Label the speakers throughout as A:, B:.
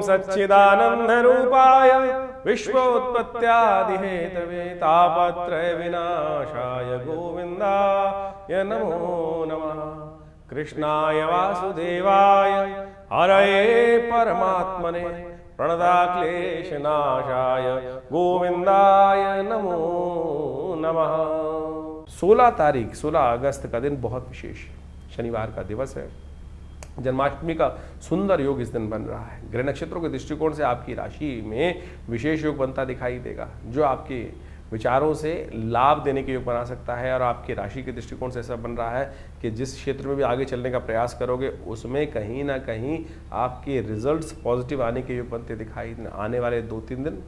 A: सच्चिदानंद रूपाय विश्वोत्पत्त्यादिहेतवे तापत्रय विनाशाय गोविंदाय नमो नमः। कृष्णाय वासुदेवाय हरये परमात्मने प्रणताक्लेशनाशाय गोविंदाय नमो नमः। 16 अगस्त का दिन बहुत विशेष है, शनिवार का दिवस है। जन्माष्टमी का सुंदर योग इस दिन बन रहा है। ग्रह नक्षत्रों के दृष्टिकोण से आपकी राशि में विशेष योग बनता दिखाई देगा, जो आपके विचारों से लाभ देने के योग बना सकता है। और आपकी राशि के दृष्टिकोण से ऐसा बन रहा है कि जिस क्षेत्र में भी आगे चलने का प्रयास करोगे उसमें कहीं ना कहीं आपके रिजल्ट्स पॉजिटिव आने के योग बनते दिखाई। आने वाले 2-3 दिन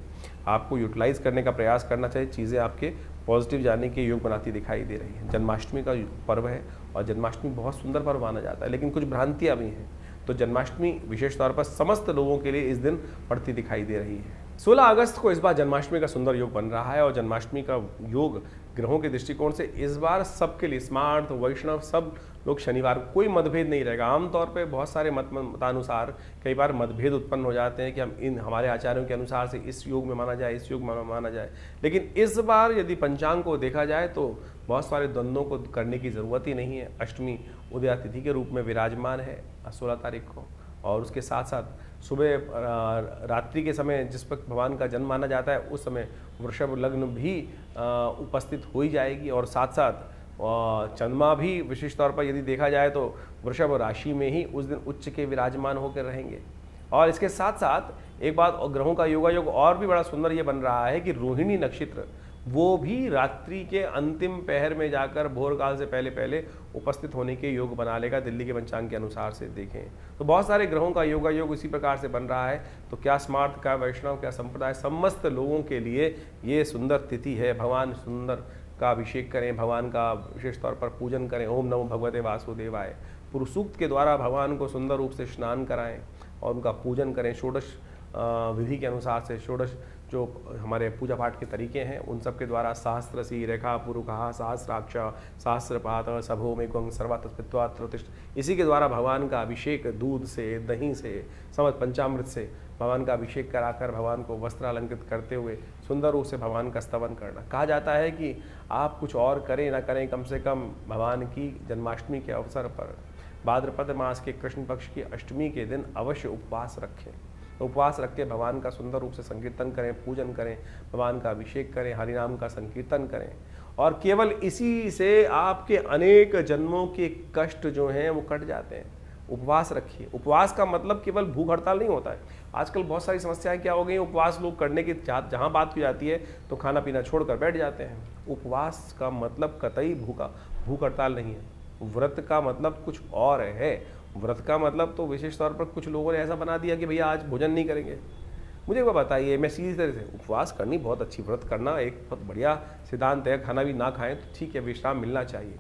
A: आपको यूटिलाइज करने का प्रयास करना चाहिए, चीज़ें आपके पॉजिटिव जाने के योग बनाती दिखाई दे रही है। जन्माष्टमी का पर्व है और जन्माष्टमी बहुत सुंदर पर्व माना जाता है, लेकिन कुछ भ्रांतियाँ भी हैं। तो जन्माष्टमी विशेष तौर पर समस्त लोगों के लिए इस दिन पड़ती दिखाई दे रही है। 16 अगस्त को इस बार जन्माष्टमी का सुंदर योग बन रहा है और जन्माष्टमी का योग ग्रहों के दृष्टिकोण से इस बार सबके लिए स्मार्ट वैष्णव सब लोग शनिवार कोई मतभेद नहीं रहेगा। आमतौर पे बहुत सारे मतानुसार कई बार मतभेद उत्पन्न हो जाते हैं कि हम हमारे आचार्यों के अनुसार से इस योग में माना जाए, इस योग में माना जाए। लेकिन इस बार यदि पंचांग को देखा जाए तो बहुत सारे द्वंद्वों को करने की ज़रूरत ही नहीं है। अष्टमी उदया तिथि के रूप में विराजमान है 16 तारीख को, और उसके साथ साथ सुबह रात्रि के समय जिस वक्त भगवान का जन्म माना जाता है उस समय वृषभ लग्न भी उपस्थित हो ही जाएगी। और साथ साथ चंद्रमा भी विशेष तौर पर यदि देखा जाए तो वृषभ राशि में ही उस दिन उच्च के विराजमान होकर रहेंगे। और इसके साथ साथ एक बात और ग्रहों का योगायोग और भी बड़ा सुंदर ये बन रहा है कि रोहिणी नक्षत्र वो भी रात्रि के अंतिम पहर में जाकर भोर काल से पहले पहले उपस्थित होने के योग बना लेगा। दिल्ली के पंचांग के अनुसार से देखें तो बहुत सारे ग्रहों का योगायोग इसी प्रकार से बन रहा है। तो क्या स्मार्ट, क्या वैष्णव, क्या संप्रदाय, समस्त लोगों के लिए ये सुंदर तिथि है। भगवान सुंदर का अभिषेक करें, भगवान का विशेष तौर पर पूजन करें। ओम नमो भगवते वासुदेवाय पुरुष सूक्त के द्वारा भगवान को सुंदर रूप से स्नान कराएं और उनका पूजन करें। षोडश विधि के अनुसार से षोडश जो हमारे पूजा पाठ के तरीके हैं उन सब के द्वारा सहस्रसी रेखा पुरुखा सहस्राक्ष सहस्रपात सभो में गंग सर्वात्मत्वा त्रोतिष्ठ, इसी के द्वारा भगवान का अभिषेक दूध से, दही से, समस्त पंचामृत से भगवान का अभिषेक कराकर भगवान को वस्त्रालंकृत करते हुए सुंदर रूप से भगवान का स्तवन करना। कहा जाता है कि आप कुछ और करें ना करें, कम से कम भगवान की जन्माष्टमी के अवसर पर भाद्रपद मास के कृष्ण पक्ष की अष्टमी के दिन अवश्य उपवास रखें। उपवास रख के भगवान का सुंदर रूप से संकीर्तन करें, पूजन करें, भगवान का अभिषेक करें, हरिनाम का संकीर्तन करें। और केवल इसी से आपके अनेक जन्मों के कष्ट जो हैं वो कट जाते हैं। उपवास रखिए। उपवास का मतलब केवल भूख हड़ताल नहीं होता है। आजकल बहुत सारी समस्याएं क्या हो गई, उपवास लोग करने की जहाँ बात की जाती है तो खाना पीना छोड़कर बैठ जाते हैं। उपवास का मतलब कतई भूख हड़ताल नहीं है। व्रत का मतलब कुछ और है। व्रत का मतलब तो विशेष तौर पर कुछ लोगों ने ऐसा बना दिया कि भैया आज भोजन नहीं करेंगे। मुझे वो बताइए, मैं सीधी तरह से उपवास करनी बहुत अच्छी, व्रत करना एक बहुत बढ़िया सिद्धांत है। खाना भी ना खाएं तो ठीक है, विश्राम मिलना चाहिए।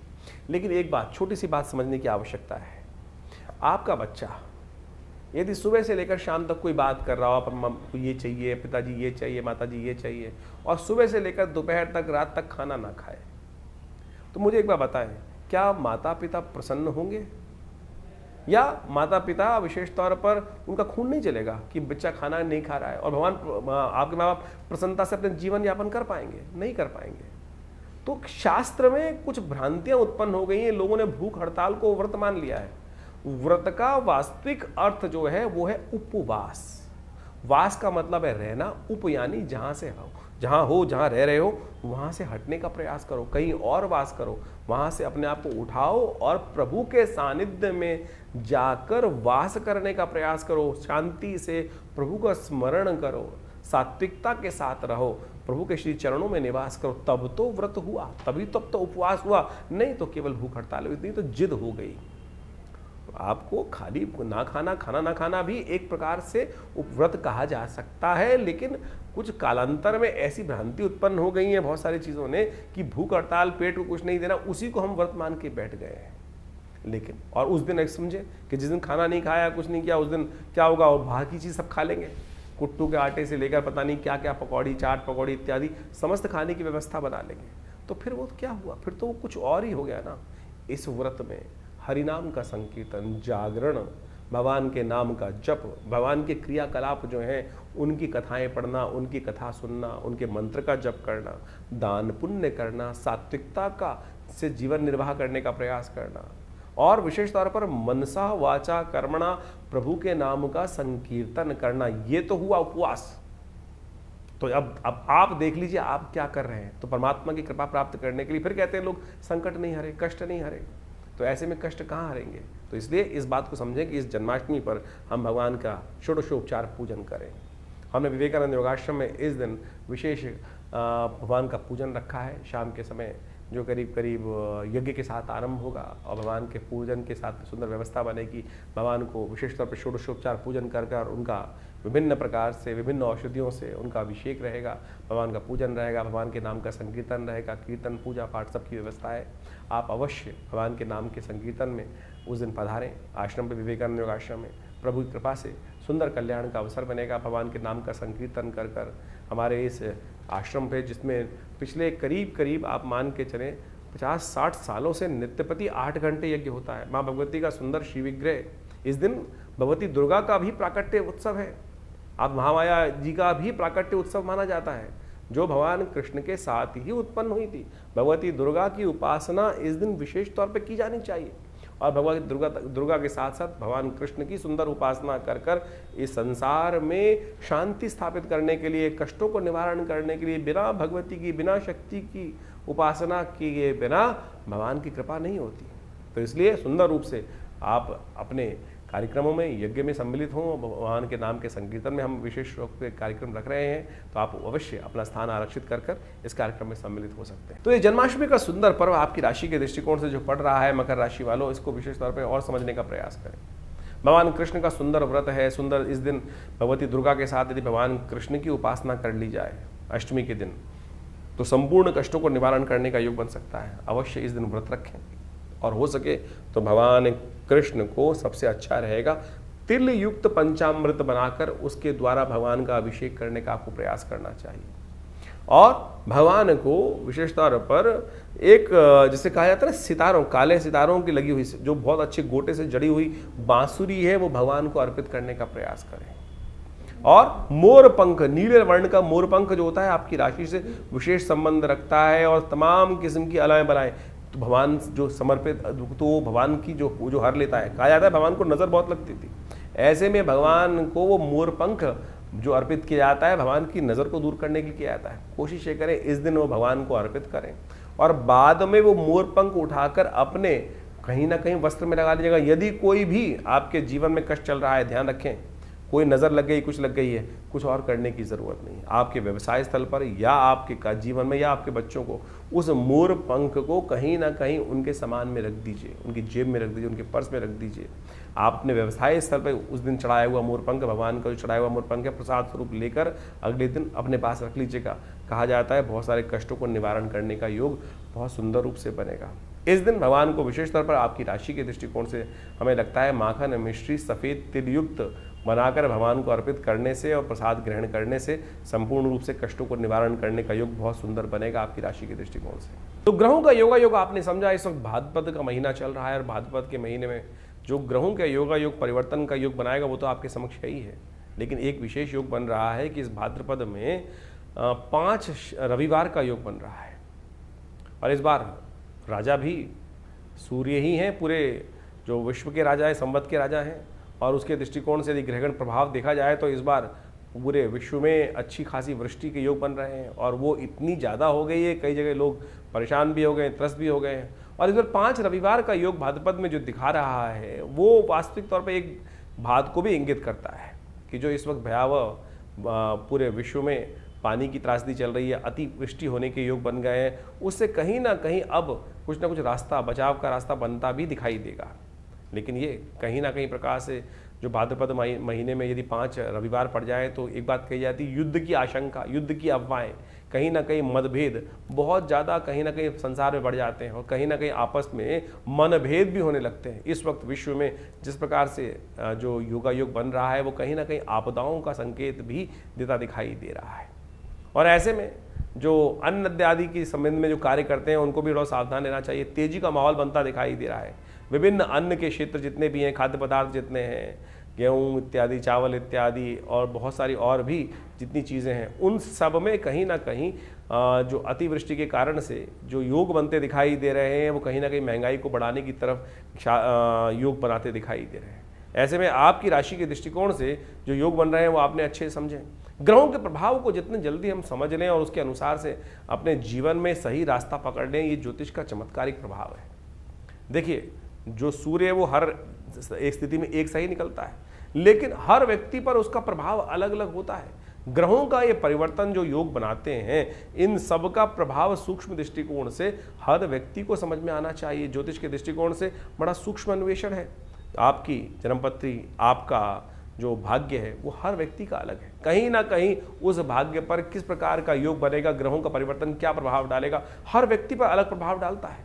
A: लेकिन एक बात, छोटी सी बात समझने की आवश्यकता है। आपका बच्चा यदि सुबह से लेकर शाम तक कोई बात कर रहा हो, आपको ये चाहिए, पिताजी ये चाहिए, माताजी ये चाहिए, और सुबह से लेकर दोपहर तक, रात तक खाना ना खाए, तो मुझे एक बात बताएं, क्या माता पिता प्रसन्न होंगे? या माता पिता विशेष तौर पर उनका खून नहीं चलेगा कि बच्चा खाना नहीं खा रहा है, और भगवान आपके माँ बाप प्रसन्नता से अपने जीवन यापन कर पाएंगे? नहीं कर पाएंगे। तो शास्त्र में कुछ भ्रांतियां उत्पन्न हो गई हैं। लोगों ने भूख हड़ताल को व्रत मान लिया है। व्रत का वास्तविक अर्थ जो है वो है उपवास। वास का मतलब है रहना, उप यानी जहां से हो, जहां रह रहे हो वहां से हटने का प्रयास करो, कहीं और वास करो, वहां से अपने आप को उठाओ और प्रभु के सानिध्य में जाकर वास करने का प्रयास करो। शांति से प्रभु का स्मरण करो, सात्विकता के साथ रहो, प्रभु के श्री चरणों में निवास करो, तब तो व्रत हुआ, तभी तब तो उपवास हुआ। नहीं तो केवल भूख हड़ताल हुई, नहीं तो जिद हो गई। आपको खाली ना खाना, खाना ना खाना भी एक प्रकार से उपव्रत कहा जा सकता है। लेकिन कुछ कालांतर में ऐसी भ्रांति उत्पन्न हो गई है बहुत सारी चीज़ों ने कि भूख हड़ताल, पेट को कुछ नहीं देना, उसी को हम व्रत मान के बैठ गए हैं। लेकिन और उस दिन एक समझे कि जिस दिन खाना नहीं खाया, कुछ नहीं किया, उस दिन क्या होगा, और बाहर की चीज़ सब खा लेंगे। कुट्टू के आटे से लेकर पता नहीं क्या क्या, पकौड़ी, चाट पकौड़ी इत्यादि समस्त खाने की व्यवस्था बना लेंगे। तो फिर वो क्या हुआ, फिर तो वो कुछ और ही हो गया ना। इस व्रत में हरिनाम का संकीर्तन, जागरण, भगवान के नाम का जप, भगवान के क्रियाकलाप जो हैं उनकी कथाएं पढ़ना, उनकी कथा सुनना, उनके मंत्र का जप करना, दान पुण्य करना, सात्विकता का से जीवन निर्वाह करने का प्रयास करना, और विशेष तौर पर मनसा वाचा कर्मणा प्रभु के नाम का संकीर्तन करना। ये तो हुआ उपवास। तो अब आप देख लीजिए आप क्या कर रहे हैं। तो परमात्मा की कृपा प्राप्त करने के लिए फिर कहते हैं लोग संकट नहीं हरे, कष्ट नहीं हरे। तो ऐसे में कष्ट कहाँ हरेंगे? तो इसलिए इस बात को समझें कि इस जन्माष्टमी पर हम भगवान का षोडशोपचार पूजन करें। हमने विवेकानंद योगाश्रम में इस दिन विशेष भगवान का पूजन रखा है। शाम के समय जो करीब करीब यज्ञ के साथ आरंभ होगा और भगवान के पूजन के साथ सुंदर व्यवस्था बनेगी। भगवान को विशेष तौर पर षोडशोपचार पूजन कर कर उनका विभिन्न प्रकार से विभिन्न औषधियों से उनका अभिषेक रहेगा, भगवान का पूजन रहेगा, भगवान के नाम का संकीर्तन रहेगा, कीर्तन पूजा पाठ सबकी व्यवस्था है। आप अवश्य भगवान के नाम के संकीर्तन में उस दिन पधारें। आश्रम पे विवेकानंद योग आश्रम में प्रभु की कृपा से सुंदर कल्याण का अवसर बनेगा। भगवान के नाम का संकीर्तन कर कर हमारे इस आश्रम पे, जिसमें पिछले करीब करीब आप मान के चलें 50-60 सालों से नित्यप्रति 8 घंटे यज्ञ होता है। माँ भगवती का सुंदर श्री विग्रह, इस दिन भगवती दुर्गा का भी प्राकट्य उत्सव है। अब महामाया जी का भी प्राकट्य उत्सव माना जाता है, जो भगवान कृष्ण के साथ ही उत्पन्न हुई थी। भगवती दुर्गा की उपासना इस दिन विशेष तौर पर की जानी चाहिए और भगवती दुर्गा के साथ साथ भगवान कृष्ण की सुंदर उपासना कर कर इस संसार में शांति स्थापित करने के लिए, कष्टों को निवारण करने के लिए, बिना भगवती की, बिना शक्ति की उपासना किए बिना भगवान की कृपा नहीं होती। तो इसलिए सुंदर रूप से आप अपने कार्यक्रमों में, यज्ञ में सम्मिलित हों। भगवान के नाम के संकीर्तन में हम विशेष रूप से कार्यक्रम रख रहे हैं, तो आप अवश्य अपना स्थान आरक्षित कर कर इस कार्यक्रम में सम्मिलित हो सकते हैं। तो ये जन्माष्टमी का सुंदर पर्व आपकी राशि के दृष्टिकोण से जो पड़ रहा है, मकर राशि वालों, इसको विशेष तौर पर और समझने का प्रयास करें। भगवान कृष्ण का सुंदर व्रत है। सुंदर इस दिन भगवती दुर्गा के साथ यदि भगवान कृष्ण की उपासना कर ली जाए अष्टमी के दिन, तो संपूर्ण कष्टों को निवारण करने का योग बन सकता है। अवश्य इस दिन व्रत रखें और हो सके तो भगवान कृष्ण को सबसे अच्छा रहेगा तिल युक्त पंचामृत बनाकर उसके द्वारा भगवान का अभिषेक करने का आपको प्रयास करना चाहिए। और भगवान को विशेष तौर पर एक जिसे कहा जाता है ना, सितारों, काले सितारों की लगी हुई जो बहुत अच्छे गोटे से जड़ी हुई बांसुरी है, वो भगवान को अर्पित करने का प्रयास करें। और मोर पंख, नीले वर्ण का मोर पंख जो होता है आपकी राशि से विशेष संबंध रखता है और तमाम किस्म की अलाएं बलाएं तो भगवान जो समर्पित, तो भगवान की जो हर लेता है। कहा जाता है भगवान को नजर बहुत लगती थी, ऐसे में भगवान को वो मोर पंख जो अर्पित किया जाता है भगवान की नज़र को दूर करने के लिए किया जाता है। कोशिश ये करें इस दिन वो भगवान को अर्पित करें और बाद में वो मोर पंख उठाकर अपने कहीं ना कहीं वस्त्र में लगा लीजिएगा। यदि कोई भी आपके जीवन में कष्ट चल रहा है, ध्यान रखें, कोई नज़र लग गई, कुछ लग गई है, कुछ और करने की ज़रूरत नहीं। आपके व्यवसाय स्थल पर या आपके जीवन में या आपके बच्चों को उस मोर पंख को कहीं ना कहीं उनके सामान में रख दीजिए, उनकी जेब में रख दीजिए, उनके पर्स में रख दीजिए। आपने व्यवसाय स्थल पर उस दिन चढ़ाया हुआ मोर पंख, भगवान का जो चढ़ाया हुआ मोर पंख है, प्रसाद स्वरूप लेकर अगले दिन अपने पास रख लीजिएगा। कहा जाता है बहुत सारे कष्टों को निवारण करने का योग बहुत सुंदर रूप से बनेगा। इस दिन भगवान को विशेष तौर पर आपकी राशि के दृष्टिकोण से हमें लगता है माखन मिश्री सफ़ेद तिल युक्त बनाकर भगवान को अर्पित करने से और प्रसाद ग्रहण करने से संपूर्ण रूप से कष्टों को निवारण करने का योग बहुत सुंदर बनेगा आपकी राशि के दृष्टिकोण से। तो ग्रहों का योगा योग आपने समझा। इस वक्त भाद्रपद का महीना चल रहा है और भाद्रपद के महीने में जो ग्रहों का योगा योग परिवर्तन का योग बनाएगा वो तो आपके समक्ष ही है, लेकिन एक विशेष योग बन रहा है कि इस भाद्रपद में 5 रविवार का योग बन रहा है और इस बार राजा भी सूर्य ही हैं, पूरे जो विश्व के राजा हैं, संवत के राजा हैं। और उसके दृष्टिकोण से यदि ग्रहण प्रभाव देखा जाए तो इस बार पूरे विश्व में अच्छी खासी वृष्टि के योग बन रहे हैं और वो इतनी ज़्यादा हो गई है, कई जगह लोग परेशान भी हो गए, त्रस्त भी हो गए हैं। और इस बार 5 रविवार का योग भाद्रपद में जो दिखा रहा है वो वास्तविक तौर पर एक बात को भी इंगित करता है कि जो इस वक्त भयावह पूरे विश्व में पानी की त्रासदी चल रही है, अतिवृष्टि होने के योग बन गए हैं, उससे कहीं ना कहीं अब कुछ ना कुछ रास्ता, बचाव का रास्ता बनता भी दिखाई देगा। लेकिन ये कहीं ना कहीं प्रकार से जो भाद्रपद महीने में यदि 5 रविवार पड़ जाए तो एक बात कही जाती है, युद्ध की आशंका, युद्ध की अफवाहें, कहीं ना कहीं मतभेद बहुत ज़्यादा कहीं ना कहीं संसार में बढ़ जाते हैं और कहीं ना कहीं आपस में मनभेद भी होने लगते हैं। इस वक्त विश्व में जिस प्रकार से जो योगा योग बन रहा है वो कहीं ना कहीं आपदाओं का संकेत भी देता दिखाई दे रहा है। और ऐसे में जो अन्न आदि के संबंध में जो कार्य करते हैं उनको भी थोड़ा सावधान रहना चाहिए। तेजी का माहौल बनता दिखाई दे रहा है। विभिन्न अन्न के क्षेत्र जितने भी हैं, खाद्य पदार्थ जितने हैं, गेहूँ इत्यादि, चावल इत्यादि और बहुत सारी और भी जितनी चीज़ें हैं, उन सब में कहीं ना कहीं जो अतिवृष्टि के कारण से जो योग बनते दिखाई दे रहे हैं, वो कहीं ना कहीं महंगाई को बढ़ाने की तरफ योग बनाते दिखाई दे रहे हैं। ऐसे में आपकी राशि के दृष्टिकोण से जो योग बन रहे हैं वो आपने अच्छे समझें। ग्रहों के प्रभाव को जितने जल्दी हम समझ लें और उसके अनुसार से अपने जीवन में सही रास्ता पकड़ लें, ये ज्योतिष का चमत्कारिक प्रभाव है। देखिए, जो सूर्य है वो हर एक स्थिति में एक सही निकलता है, लेकिन हर व्यक्ति पर उसका प्रभाव अलग अलग होता है। ग्रहों का ये परिवर्तन जो योग बनाते हैं, इन सब का प्रभाव सूक्ष्म दृष्टिकोण से हर व्यक्ति को समझ में आना चाहिए। ज्योतिष के दृष्टिकोण से बड़ा सूक्ष्म अन्वेषण है। आपकी जन्मपत्री, आपका जो भाग्य है वो हर व्यक्ति का अलग है। कहीं ना कहीं उस भाग्य पर किस प्रकार का योग बनेगा, ग्रहों का परिवर्तन क्या प्रभाव डालेगा, हर व्यक्ति पर अलग प्रभाव डालता है।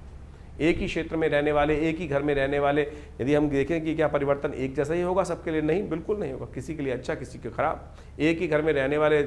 A: एक ही क्षेत्र में रहने वाले, एक ही घर में रहने वाले, यदि हम देखें कि क्या परिवर्तन एक जैसा ही होगा सबके लिए? नहीं, बिल्कुल नहीं होगा। किसी के लिए अच्छा, किसी के खराब। एक ही घर में रहने वाले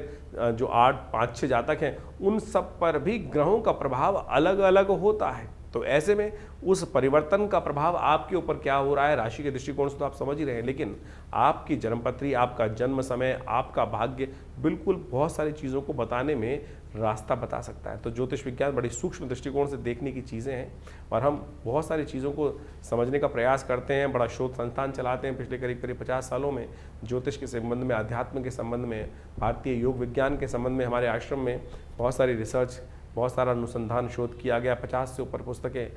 A: जो 8, 5, 6 जातक हैं, उन सब पर भी ग्रहों का प्रभाव अलग अलग होता है। तो ऐसे में उस परिवर्तन का प्रभाव आपके ऊपर क्या हो रहा है, राशि के दृष्टिकोण से तो आप समझ ही रहे हैं, लेकिन आपकी जन्मपत्री, आपका जन्म समय, आपका भाग्य बिल्कुल बहुत सारी चीज़ों को बताने में रास्ता बता सकता है। तो ज्योतिष विज्ञान बड़ी सूक्ष्म दृष्टिकोण से देखने की चीज़ें हैं और हम बहुत सारी चीज़ों को समझने का प्रयास करते हैं। बड़ा शोध संस्थान चलाते हैं पिछले करीब 50 सालों में। ज्योतिष के संबंध में, अध्यात्म के संबंध में, भारतीय योग विज्ञान के संबंध में हमारे आश्रम में बहुत सारी रिसर्च, बहुत सारा अनुसंधान, शोध किया गया। 50 से ऊपर पुस्तकें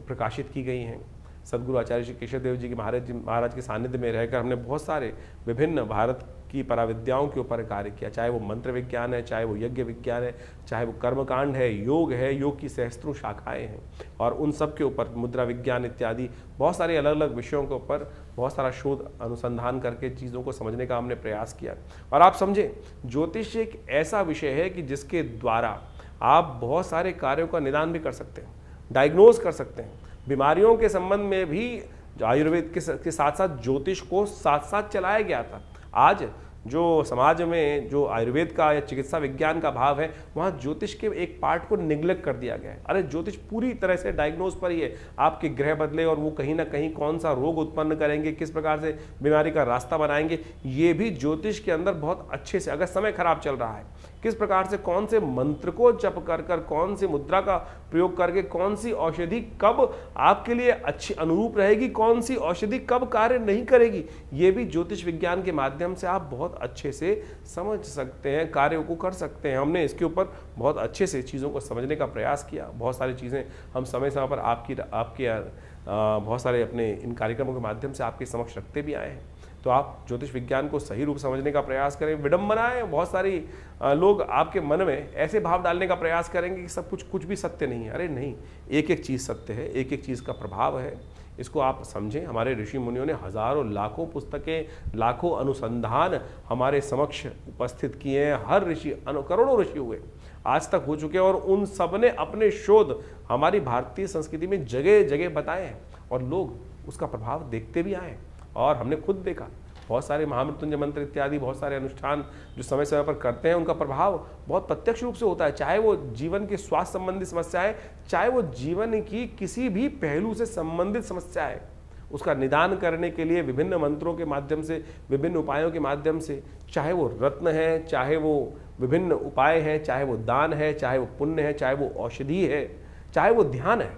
A: प्रकाशित की गई हैं। सदगुरु आचार्य श्री केशव देव जी के महाराज के सानिध्य में रहकर हमने बहुत सारे विभिन्न भारत की पराविद्याओं के ऊपर कार्य किया, चाहे वो मंत्र विज्ञान है, चाहे वो यज्ञ विज्ञान है, चाहे वो कर्मकांड है, योग की सहस्त्रों शाखाएं हैं, और उन सब के ऊपर मुद्रा विज्ञान इत्यादि बहुत सारे अलग अलग विषयों के ऊपर बहुत सारा शोध अनुसंधान करके चीज़ों को समझने का हमने प्रयास किया। और आप समझें, ज्योतिष एक ऐसा विषय है कि जिसके द्वारा आप बहुत सारे कार्यों का निदान भी कर सकते हैं, डायग्नोज कर सकते हैं। बीमारियों के संबंध में भी आयुर्वेद के साथ साथ ज्योतिष को साथ साथ चलाया गया था। आज जो समाज में जो आयुर्वेद का या चिकित्सा विज्ञान का भाव है, वहाँ ज्योतिष के एक पार्ट को निग्लेक्ट कर दिया गया है। अरे ज्योतिष पूरी तरह से डायग्नोज पर ही है, आपके ग्रह बदले और वो कहीं ना कहीं कौन सा रोग उत्पन्न करेंगे, किस प्रकार से बीमारी का रास्ता बनाएंगे, ये भी ज्योतिष के अंदर बहुत अच्छे से, अगर समय खराब चल रहा है, किस प्रकार से कौन से मंत्र को जप कर कर, कौन सी मुद्रा का प्रयोग करके, कौन सी औषधि कब आपके लिए अच्छी अनुरूप रहेगी, कौन सी औषधि कब कार्य नहीं करेगी, ये भी ज्योतिष विज्ञान के माध्यम से आप बहुत अच्छे से समझ सकते हैं, कार्यों को कर सकते हैं। हमने इसके ऊपर बहुत अच्छे से चीज़ों को समझने का प्रयास किया। बहुत सारी चीज़ें हम समय समय पर आपके बहुत सारे अपने इन कार्यक्रमों के माध्यम से आपके समक्ष रखते भी आए हैं। तो आप ज्योतिष विज्ञान को सही रूप समझने का प्रयास करें। विडंबनाएं, बहुत सारी लोग आपके मन में ऐसे भाव डालने का प्रयास करेंगे कि सब कुछ भी सत्य नहीं है। अरे नहीं, एक एक चीज़ सत्य है, एक एक चीज़ का प्रभाव है, इसको आप समझें। हमारे ऋषि मुनियों ने हजारों लाखों पुस्तकें, लाखों अनुसंधान हमारे समक्ष उपस्थित किए हैं। हर ऋषि, करोड़ों ऋषि हुए आज तक हो चुके हैं, और उन सब ने अपने शोध हमारी भारतीय संस्कृति में जगह जगह बताए हैं, और लोग उसका प्रभाव देखते भी आए। और हमने खुद देखा, बहुत सारे महामृत्युंजय मंत्र इत्यादि बहुत सारे अनुष्ठान जो समय समय पर करते हैं, उनका प्रभाव बहुत प्रत्यक्ष रूप से होता है। चाहे वो जीवन के स्वास्थ्य संबंधी समस्या है, चाहे वो जीवन की किसी भी पहलू से संबंधित समस्या है, उसका निदान करने के लिए विभिन्न मंत्रों के माध्यम से, विभिन्न उपायों के माध्यम से, चाहे वो रत्न है, चाहे वो विभिन्न उपाय हैं, चाहे वो दान है, चाहे वो पुण्य है, चाहे वो औषधि है, चाहे वो ध्यान है,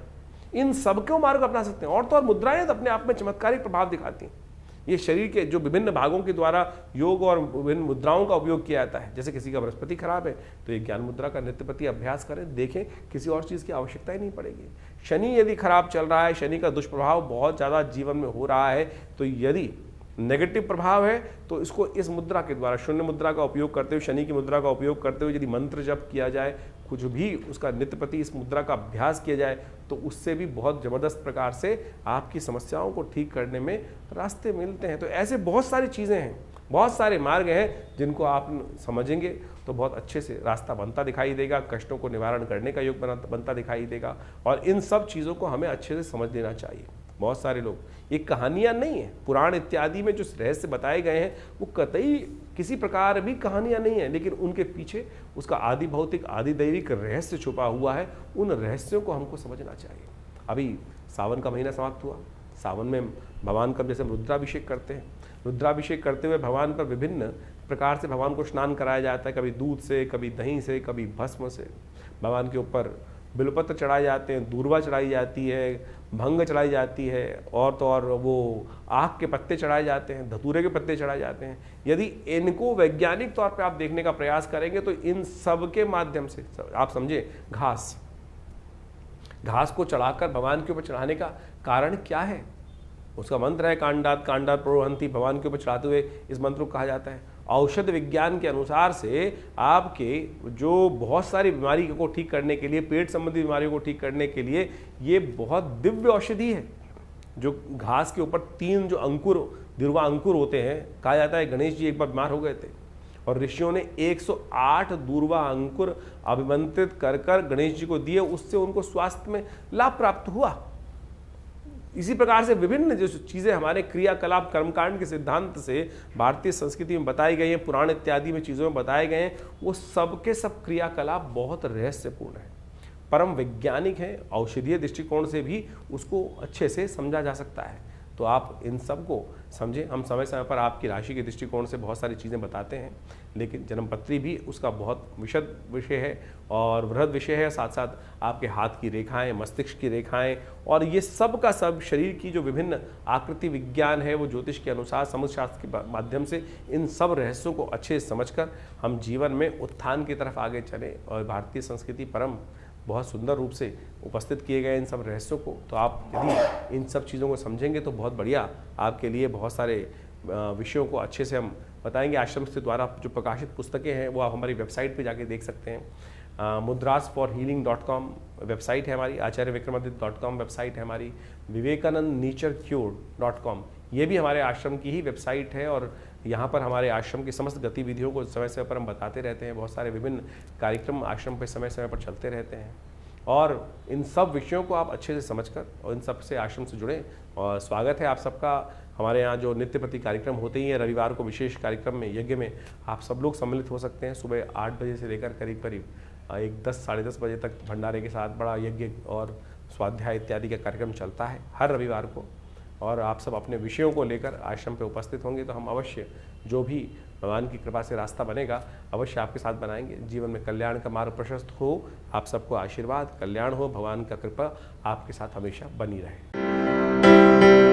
A: इन सबको मार्ग अपना सकते हैं। और तो और मुद्राएं तो अपने आप में चमत्कारिक प्रभाव दिखाती हैं। ये शरीर के जो विभिन्न भागों के द्वारा योग और विभिन्न मुद्राओं का उपयोग किया जाता है। जैसे किसी का बृहस्पति खराब है तो ये ज्ञान मुद्रा का नित्यप्रति अभ्यास करें, देखें, किसी और चीज़ की आवश्यकता ही नहीं पड़ेगी। शनि यदि खराब चल रहा है, शनि का दुष्प्रभाव बहुत ज़्यादा जीवन में हो रहा है, तो यदि नेगेटिव प्रभाव है तो इसको इस मुद्रा के द्वारा, शून्य मुद्रा का उपयोग करते हुए, शनि की मुद्रा का उपयोग करते हुए यदि मंत्र जप किया जाए, कुछ भी उसका नित्य प्रति इस मुद्रा का अभ्यास किया जाए, तो उससे भी बहुत ज़बरदस्त प्रकार से आपकी समस्याओं को ठीक करने में रास्ते मिलते हैं। तो ऐसे बहुत सारी चीज़ें हैं, बहुत सारे मार्ग हैं जिनको आप समझेंगे तो बहुत अच्छे से रास्ता बनता दिखाई देगा, कष्टों को निवारण करने का योग बनता दिखाई देगा। और इन सब चीज़ों को हमें अच्छे से समझ लेना चाहिए। बहुत सारे लोग, ये कहानियाँ नहीं है, पुराण इत्यादि में जो रहस्य बताए गए हैं वो कतई किसी प्रकार भी कहानियाँ नहीं है, लेकिन उनके पीछे उसका आदि भौतिक, आदि दैविक रहस्य छुपा हुआ है। उन रहस्यों को हमको समझना चाहिए। अभी सावन का महीना समाप्त हुआ। सावन में भगवान का जैसे रुद्राभिषेक करते हैं, रुद्राभिषेक करते हुए भगवान पर विभिन्न प्रकार से भगवान को स्नान कराया जाता है, कभी दूध से, कभी दही से, कभी भस्म से। भगवान के ऊपर बिल्वपत्र चढ़ाए जाते हैं, दूर्वा चढ़ाई जाती है, भंग चढ़ाई जाती है, और तो और वो आक के पत्ते चढ़ाए जाते हैं, धतूरे के पत्ते चढ़ाए जाते हैं। यदि इनको वैज्ञानिक तौर पे आप देखने का प्रयास करेंगे तो इन सब के माध्यम से आप समझे, घास को चढ़ाकर भगवान के ऊपर चढ़ाने का कारण क्या है? उसका मंत्र है कांडात कांडात प्रोहंती। भगवान के ऊपर चढ़ाते हुए इस मंत्र को कहा जाता है। औषध विज्ञान के अनुसार से आपके जो बहुत सारी बीमारी को ठीक करने के लिए, पेट संबंधी बीमारियों को ठीक करने के लिए ये बहुत दिव्य औषधि है। जो घास के ऊपर 3 जो अंकुर, दिर्वा अंकुर होते हैं, कहा जाता है गणेश जी एक बार बीमार हो गए थे और ऋषियों ने 108 दूर्वा अंकुर अभिमंत्रित कर कर गणेश जी को दिए, उससे उनको स्वास्थ्य में लाभ प्राप्त हुआ। इसी प्रकार से विभिन्न जो चीज़ें हमारे क्रियाकलाप कर्मकांड के सिद्धांत से भारतीय संस्कृति में बताई गई हैं, पुराण इत्यादि में चीज़ों में बताए गए हैं, वो सब के सब क्रियाकलाप बहुत रहस्यपूर्ण है, परम वैज्ञानिक है। औषधीय दृष्टिकोण से भी उसको अच्छे से समझा जा सकता है। तो आप इन सब को समझें। हम समय समय पर आपकी राशि के दृष्टिकोण से बहुत सारी चीज़ें बताते हैं, लेकिन जन्मपत्री भी उसका बहुत विशद विषय है और वृहद विषय है। साथ साथ आपके हाथ की रेखाएं, मस्तिष्क की रेखाएं और ये सब का सब शरीर की जो विभिन्न आकृति विज्ञान है, वो ज्योतिष के अनुसार समुद्र शास्त्र के माध्यम से इन सब रहस्यों को अच्छे से समझकर हम जीवन में उत्थान की तरफ आगे चलें। और भारतीय संस्कृति परम बहुत सुंदर रूप से उपस्थित किए गए इन सब रहस्यों को, तो आप यदि इन सब चीज़ों को समझेंगे तो बहुत बढ़िया आपके लिए बहुत सारे विषयों को अच्छे से हम बताएंगे। आश्रम से द्वारा जो प्रकाशित पुस्तकें हैं वो आप हमारी वेबसाइट पे जाके देख सकते हैं। mudrasforhealing.com वेबसाइट है हमारी, acharyavickramaditya.com वेबसाइट है हमारी, vivekanandnaturecure.com ये भी हमारे आश्रम की ही वेबसाइट है। और यहाँ पर हमारे आश्रम की समस्त गतिविधियों को समय समय पर हम बताते रहते हैं। बहुत सारे विभिन्न कार्यक्रम आश्रम पे समय समय पर चलते रहते हैं और इन सब विषयों को आप अच्छे से समझकर और इन सब से आश्रम से जुड़ें। और स्वागत है आप सबका हमारे यहाँ जो नित्य प्रति कार्यक्रम होते ही हैं। रविवार को विशेष कार्यक्रम में, यज्ञ में आप सब लोग सम्मिलित हो सकते हैं। सुबह 8 बजे से लेकर करीब करीब 10 साढ़े 10 बजे तक भंडारे के साथ बड़ा यज्ञ और स्वाध्याय इत्यादि का कार्यक्रम चलता है हर रविवार को। और आप सब अपने विषयों को लेकर आश्रम पे उपस्थित होंगे तो हम अवश्य जो भी भगवान की कृपा से रास्ता बनेगा अवश्य आपके साथ बनाएंगे। जीवन में कल्याण का मार्ग प्रशस्त हो, आप सबको आशीर्वाद, कल्याण हो, भगवान का कृपा आपके साथ हमेशा बनी रहे।